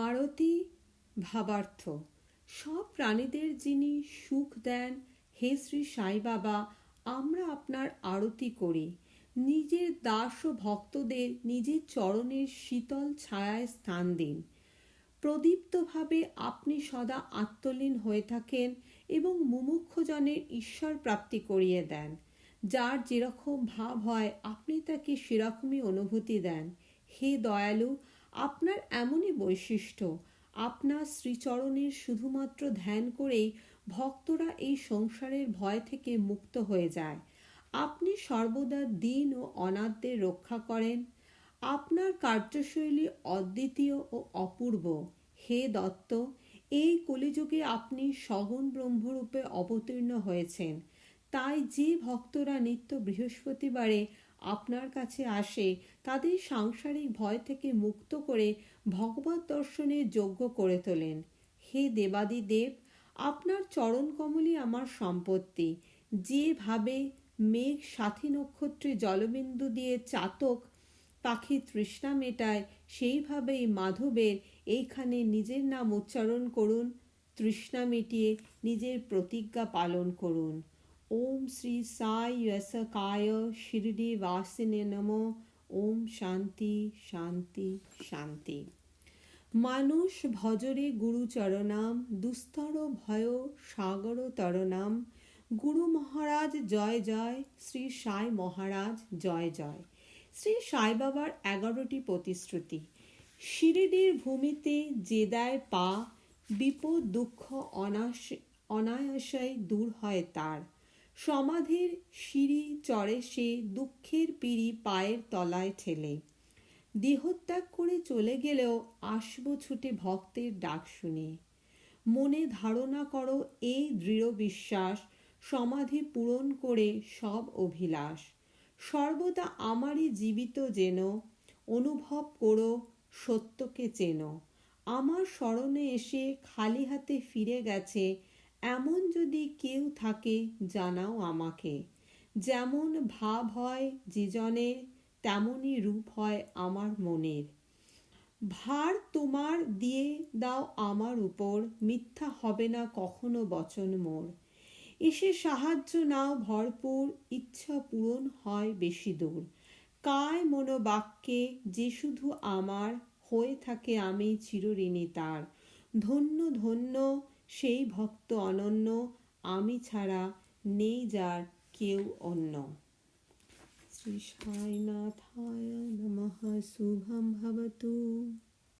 আরতি ভাবার্থ। সব প্রাণীদের যিনি সুখ দেন, হে শ্রী সাই বাবা, আমরা আপনার আরতি করি। নিজের দাস ও ভক্তদের নিজের চরণের শীতল ছায়ায় স্থান দিন। প্রদীপ্তভাবে আপনি সদা আত্মলীন হয়ে থাকেন এবং মুমুক্ষুজনের ঈশ্বর প্রাপ্তি করিয়ে দেন। যার যেরকম ভাব হয় আপনি তাকে সেরকমই অনুভূতি দেন। হে দয়ালু, আপনার এমনই বৈশিষ্ট্য। আপনার শ্রীচরণের শুধুমাত্র ধ্যান করেই ভক্তরা এই সংসারের ভয় থেকে মুক্ত হয়ে যায়। আপনি সর্বদা দীন ও অনাথদের রক্ষা করেন। আপনার কার্যশৈলী অদ্বিতীয় ও অপূর্ব। হে দত্ত, এই কলিযুগে আপনি সগুণ ব্রহ্মরূপে অবতীর্ণ হয়েছেন। তাই যে ভক্তরা নিত্য বৃহস্পতিবারে আপনার কাছে আসে তাদের সাংসারিক ভয় থেকে মুক্ত করে ভগবত দর্শনের যোগ্য করে তোলেন। হে দেবাদিদেব, আপনার চরণকমলই আমার সম্পত্তি। যেভাবে মেঘ সাথী নক্ষত্রে জলবিন্দু দিয়ে চাতক পাখির তৃষ্ণা মেটায়, সেইভাবেই মাধবের এইখানে নিজের নাম উচ্চারণ করুন। তৃষ্ণা মিটিয়ে নিজের প্রতিজ্ঞা পালন করুন। ওম শ্রী সাই কায় শিরডি বাসিনে নমঃ। ওম শান্তি শান্তি শান্তি। মানুষ ভজরে গুরুচরণাম, দুস্তর ভয় সাগর তরণাম। গুরু মহারাজ জয় জয়, শ্রী সাই মহারাজ জয় জয়। শ্রী সাই বাবার 11টি প্রতিশ্রুতি। শিরডির ভূমিতে যে দেয় পা, বিপদ দুঃখ অনায়াসেই দূর হয় তার। সমাধির সিঁড়ি চড়ে সে, দুঃখের পিঁড়ি পায়ের তলায় ঠেলে। দেহত্যাগ করে চলে গেলেও আসবো ছুটে ভক্তের ডাক শুনে। মনে ধারণা করো এই দৃঢ় বিশ্বাস, সমাধি পূরণ করে সব অভিলাষ। সর্বদা আমারই জীবিত যেন, অনুভব করো সত্যকে চেনো। আমার স্মরণে এসে খালি হাতে ফিরে গেছে এমন যদি কেউ থাকে জানাও আমাকে। যেমন ভাব হয় যেজনের, তেমনই রূপ হয় আমার মনের। ভার তোমার দিয়ে দাও আমার উপর, মিথ্যা হবে না কখনো বচন মোর। এসে সাহায্য নাও ভরপুর, ইচ্ছা পূরণ হয় বেশি দূর। কায় মনোবাক্যে যে শুধু আমার, হয়ে থাকে আমি চিরঋণী তার। ধন্য ধন্য সেই ভক্ত অনন্য, আমি ছাড়া নেই যার কেউ অন্য। শ্রী সাইনাথায় নমঃ। শুভম ভবতু।